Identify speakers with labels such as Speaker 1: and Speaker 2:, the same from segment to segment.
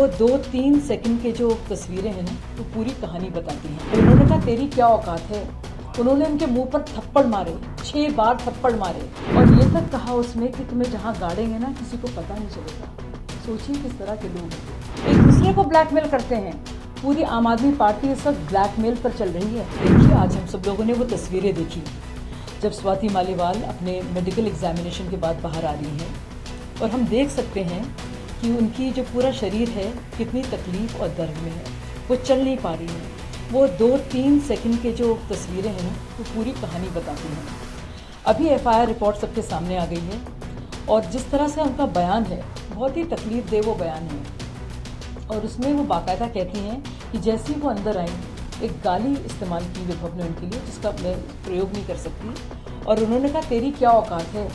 Speaker 1: वो 2-3 सेकंड के जो तस्वीरें हैं ना, वो पूरी कहानी बताती हैं। उन्होंने कहा तेरी क्या औकात है। उन्होंने उनके मुंह पर थप्पड़ मारे, 6 बार थप्पड़ मारे और ये तक कहा उसमें कि तुम्हें जहां गाड़ेंगे ना किसी को पता नहीं चलेगा। सोचिए किस तरह के लोग हैं, एक दूसरे को ब्लैकमेल करते हैं। पूरी आम आदमी पार्टी इस वक्त ब्लैकमेल पर चल रही है। देखिए आज हम सब लोगों ने वो तस्वीरें देखी जब स्वाति मालीवाल अपने मेडिकल एग्जामिनेशन के बाद बाहर आ रही हैं और हम देख सकते हैं कि उनकी जो पूरा शरीर है कितनी तकलीफ और दर्द में है, वो चल नहीं पा रही है। वो 2-3 सेकंड के जो तस्वीरें हैं ना, वो पूरी कहानी बताती हैं। अभी FIR रिपोर्ट सबके सामने आ गई है और जिस तरह से उनका बयान है बहुत ही तकलीफ दे वो बयान है और उसमें वो बाकायदा कहती हैं कि जैसे ही वो अंदर आई एक गाली इस्तेमाल की विभव ने उनके लिए जिसका मैं प्रयोग नहीं कर सकती और उन्होंने कहा तेरी क्या औकात है।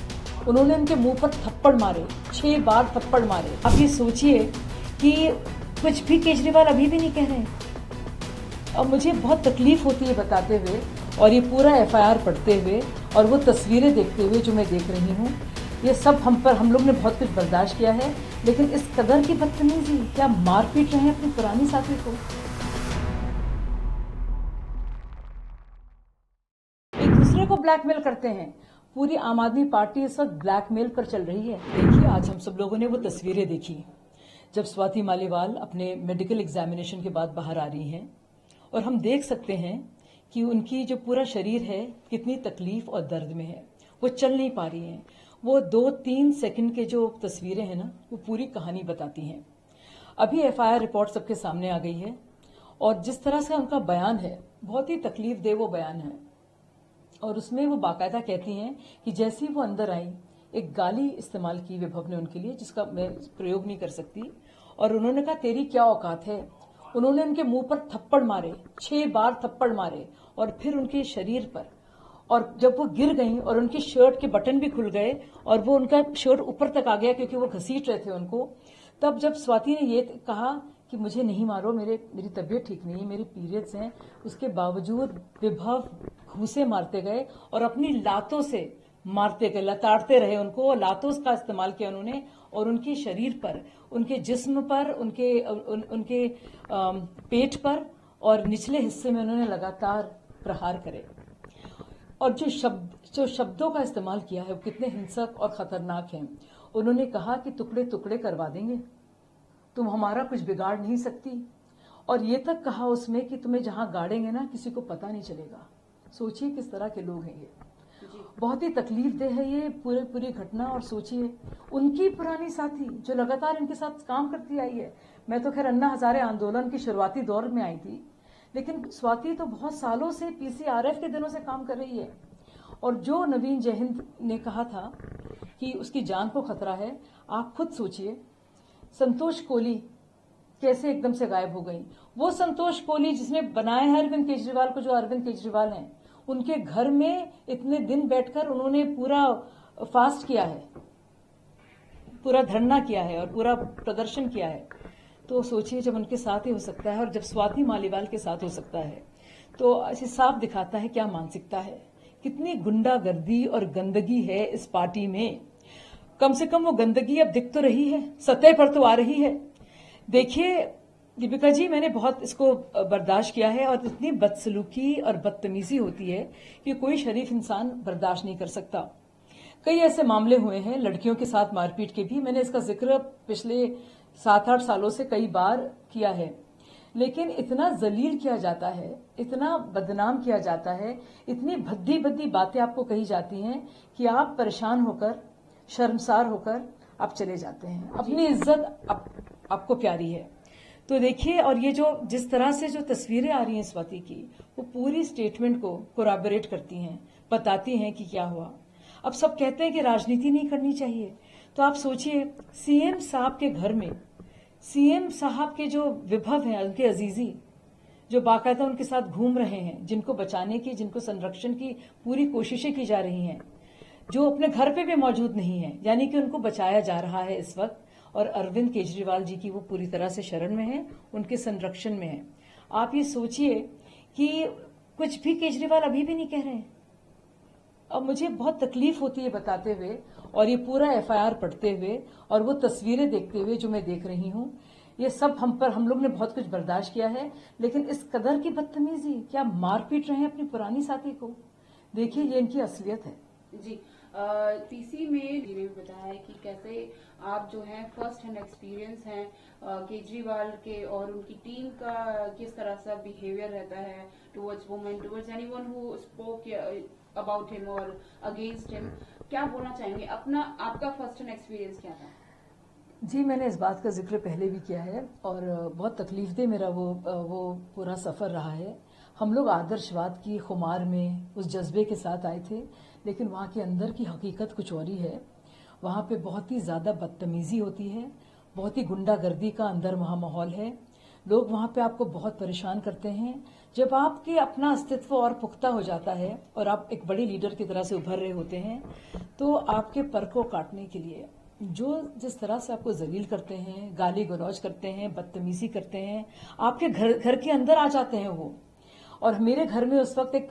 Speaker 1: उन्होंने उनके मुंह पर थप्पड़ मारे, 6 बार थप्पड़ मारे। आप ये सोचिए कि कुछ भी केजरीवाल अभी भी नहीं कह रहे हैं और मुझे बहुत तकलीफ होती है बताते हुए और ये पूरा FIR पढ़ते हुए और वो तस्वीरें देखते हुए जो मैं देख रही हूँ। ये सब हम लोग ने बहुत कुछ बर्दाश्त किया है, लेकिन इस कदर की बदतमीजी, क्या मार पीट रहे हैं अपनी पुरानी साथी को। एक दूसरे को ब्लैकमेल करते हैं। पूरी आम आदमी पार्टी इस वक्त ब्लैकमेल पर चल रही है। देखिए आज हम सब लोगों ने वो तस्वीरें देखी जब स्वाति मालीवाल अपने मेडिकल एग्जामिनेशन के बाद बाहर आ रही हैं और हम देख सकते हैं कि उनकी जो पूरा शरीर है कितनी तकलीफ और दर्द में है, वो चल नहीं पा रही हैं। वो 2-3 सेकंड के जो तस्वीरें हैं ना, वो पूरी कहानी बताती हैं। अभी FIR रिपोर्ट सबके सामने आ गई है और जिस तरह से उनका बयान है बहुत ही तकलीफ दे वो बयान है और उसमें वो बाकायदा कहती हैं कि जैसे ही वो अंदर आई एक गाली इस्तेमाल की विभव ने उनके लिए जिसका मैं प्रयोग नहीं कर सकती और उन्होंने कहा तेरी क्या औकात है। उन्होंने उनके मुंह पर थप्पड़ मारे, 6 बार थप्पड़ मारे और फिर उनके शरीर पर, और जब वो गिर गई और उनकी शर्ट के बटन भी खुल गए और वो उनका शर्ट ऊपर तक आ गया क्योंकि वो घसीट रहे थे उनको, तब जब स्वाति ने ये कहा कि मुझे नहीं मारो, मेरी तबीयत ठीक नहीं है, मेरी पीरियड्स हैं, उसके बावजूद विभव घूंसे मारते गए और अपनी लातों से मारते गए, लताड़ते रहे उनको और लातों का इस्तेमाल किया उन्होंने और उनके शरीर पर, उनके जिस्म पर, उनके पेट पर और निचले हिस्से में उन्होंने लगातार प्रहार करे और जो शब्दों का इस्तेमाल किया है वो कितने हिंसक और खतरनाक हैं। उन्होंने कहा कि टुकड़े टुकड़े करवा देंगे, तुम हमारा कुछ बिगाड़ नहीं सकती और ये तक कहा उसमें कि तुम्हें जहां गाड़ेंगे ना किसी को पता नहीं चलेगा। सोचिए किस तरह के लोग हैं ये, बहुत ही तकलीफ दे है ये पूरी घटना। और सोचिए उनकी पुरानी साथी जो लगातार इनके साथ काम करती आई है। मैं तो खैर अन्ना हजारे आंदोलन की शुरुआती दौर में आई थी, लेकिन स्वाति तो बहुत सालों से PCRF के दिनों से काम कर रही है और जो नवीन जयहिंद ने कहा था कि उसकी जान को खतरा है, आप खुद सोचिए संतोष कोहली कैसे एकदम से गायब हो गई। वो संतोष कोहली जिसने बनाया है अरविंद केजरीवाल को, जो अरविंद केजरीवाल हैं, उनके घर में इतने दिन बैठकर उन्होंने पूरा फास्ट किया है, पूरा धरना किया है और पूरा प्रदर्शन किया है। तो सोचिए जब उनके साथ ही हो सकता है और जब स्वाति मालीवाल के साथ हो सकता है तो ऐसे साफ दिखाता है क्या मानसिकता है, कितनी गुंडागर्दी और गंदगी है इस पार्टी में। कम से कम वो गंदगी अब दिख तो रही है, सतह पर तो आ रही है। देखिए दीपिका जी, मैंने बहुत इसको बर्दाश्त किया है और इतनी बदसलूकी और बदतमीजी होती है कि कोई शरीफ इंसान बर्दाश्त नहीं कर सकता। कई ऐसे मामले हुए हैं लड़कियों के साथ मारपीट के भी, मैंने इसका जिक्र पिछले 7-8 सालों से कई बार किया है, लेकिन इतना जलील किया जाता है, इतना बदनाम किया जाता है, इतनी भद्दी भद्दी बातें आपको कही जाती हैं कि आप परेशान होकर, शर्मसार होकर आप चले जाते हैं। अपनी इज्जत आपको प्यारी है। तो देखिए, और ये जो जिस तरह से जो तस्वीरें आ रही हैं स्वाति की, वो पूरी स्टेटमेंट को कोराबोरेट करती हैं, बताती हैं कि क्या हुआ। अब सब कहते हैं कि राजनीति नहीं करनी चाहिए, तो आप सोचिए CM साहब के घर में, CM साहब के जो विभव हैं, उनके अजीजी जो बाकायदा उनके साथ घूम रहे हैं, जिनको बचाने की, जिनको संरक्षण की पूरी कोशिशें की जा रही हैं, जो अपने घर पे भी मौजूद नहीं है, यानी कि उनको बचाया जा रहा है इस वक्त। और अरविंद केजरीवाल जी की वो पूरी तरह से शरण में है, उनके संरक्षण में है। आप ये सोचिए कि कुछ भी केजरीवाल अभी भी नहीं कह रहे हैं और मुझे बहुत तकलीफ होती है बताते हुए और ये पूरा FIR पढ़ते हुए और वो तस्वीरें देखते हुए जो मैं देख रही हूँ। ये सब हम लोग ने बहुत कुछ बर्दाश्त किया है, लेकिन इस कदर की बदतमीजी, क्या मार पीट रहे हैं अपनी पुरानी साथी को। देखिए ये इनकी असलियत है।
Speaker 2: जी पीसी में जी ने भी बताया है कि कैसे आप जो है फर्स्ट हैंड एक्सपीरियंस हैं केजरीवाल के और उनकी टीम का किस तरह सा बिहेवियर रहता है towards women, towards anyone who spoke about him और अगेंस्ट हिम। क्या बोलना चाहेंगे, अपना आपका फर्स्ट हैंड एक्सपीरियंस क्या था?
Speaker 1: जी मैंने इस बात का जिक्र पहले भी किया है और बहुत तकलीफदेह मेरा वो पूरा सफ़र रहा है। हम लोग आदर्शवाद की खुमार में उस जज्बे के साथ आए थे, लेकिन वहाँ के अंदर की हकीकत कुछ और ही है। वहाँ पे बहुत ही ज़्यादा बदतमीज़ी होती है, बहुत ही गुंडागर्दी का अंदर वहाँ माहौल है। लोग वहाँ पे आपको बहुत परेशान करते हैं। जब आपके अपना अस्तित्व और पुख्ता हो जाता है और आप एक बड़ी लीडर की तरह से उभर रहे होते हैं, तो आपके पर को काटने के लिए जो जिस तरह से आपको जलील करते हैं, गाली गलौज करते हैं, बदतमीजी करते हैं, आपके घर के अंदर आ जाते हैं वो। और मेरे घर में उस वक्त एक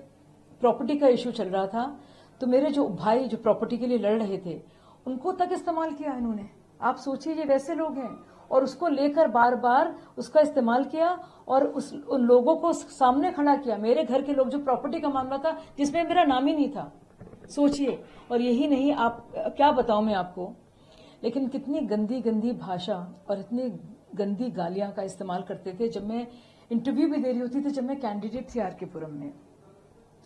Speaker 1: प्रॉपर्टी का इश्यू चल रहा था, तो मेरे जो भाई जो प्रॉपर्टी के लिए लड़ रहे थे, उनको तक इस्तेमाल किया इन्होंने। आप सोचिए ये वैसे लोग हैं, और उसको लेकर बार बार उसका इस्तेमाल किया और उन लोगों को सामने खड़ा किया। मेरे घर के लोग, जो प्रॉपर्टी का मामला था जिसमें मेरा नाम ही नहीं था, सोचिए। और यही नहीं, आप क्या बताऊं मैं आपको, लेकिन कितनी गंदी गंदी भाषा और इतनी गंदी गालियां का इस्तेमाल करते थे। जब मैं इंटरव्यू भी दे रही होती थी, जब मैं कैंडिडेट थी आर के पुरम में,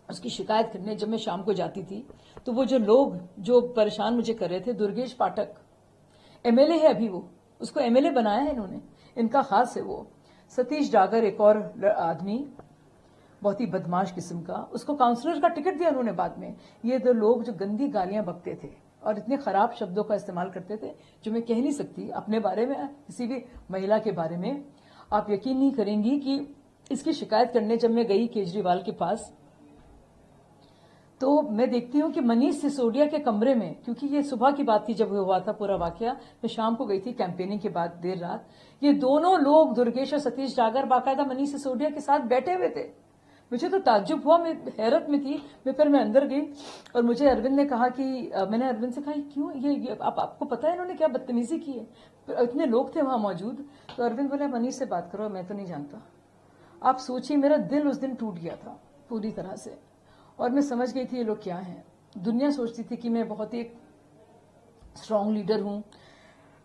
Speaker 1: उसकी शिकायत करने जब मैं शाम को जाती थी, तो वो जो लोग जो परेशान मुझे कर रहे थे, दुर्गेश पाठक एमएलए है अभी, वो उसको एमएलए बनाया है इन्होंने, इनका खास है वो। सतीश डागर एक और आदमी, बहुत ही बदमाश किस्म का, उसको काउंसलर का टिकट दिया उन्होंने बाद में। ये दो लोग जो गंदी गालियां बकते थे और इतने खराब शब्दों का इस्तेमाल करते थे जो मैं कह नहीं सकती अपने बारे में, किसी भी महिला के बारे में। आप यकीन नहीं करेंगी कि इसकी शिकायत करने जब मैं गई केजरीवाल के पास, तो मैं देखती हूं कि मनीष सिसोदिया के कमरे में, क्योंकि ये सुबह की बात थी जब हुआ था पूरा वाकया, मैं शाम को गई थी कैंपेनिंग के बाद देर रात, ये दोनों लोग दुर्गेश और सतीश डागर बाकायदा मनीष सिसोदिया के साथ बैठे हुए थे। मुझे तो ताज्जुब हुआ, मैं हैरत में थी। फिर मैं अंदर गई और मुझे अरविंद ने कहा कि मैंने अरविंद से कहा क्यों ये आपको पता है इन्होंने क्या बदतमीजी की है? इतने लोग थे वहां मौजूद। तो अरविंद बोले मनीष से बात करो, मैं तो नहीं जानता। आप सोचिए, मेरा दिल उस दिन टूट गया था पूरी तरह से, और मैं समझ गई थी ये लोग क्या हैं। दुनिया सोचती थी कि मैं बहुत ही स्ट्रांग लीडर हूं,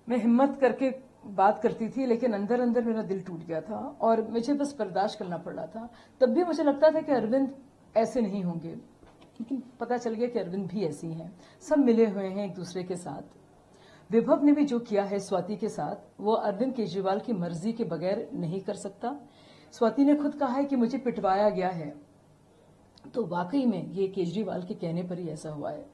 Speaker 1: मैं हिम्मत करके बात करती थी, लेकिन अंदर अंदर मेरा दिल टूट गया था और मुझे बस बर्दाश्त करना पड़ रहा था। तब भी मुझे लगता था कि अरविंद ऐसे नहीं होंगे, लेकिन पता चल गया कि अरविंद भी ऐसी हैं। सब मिले हुए हैं एक दूसरे के साथ। विभव ने भी जो किया है स्वाति के साथ, वो अरविंद केजरीवाल की मर्जी के बगैर नहीं कर सकता। स्वाति ने खुद कहा है कि मुझे पिटवाया गया है, तो वाकई में ये केजरीवाल के कहने पर ही ऐसा हुआ है।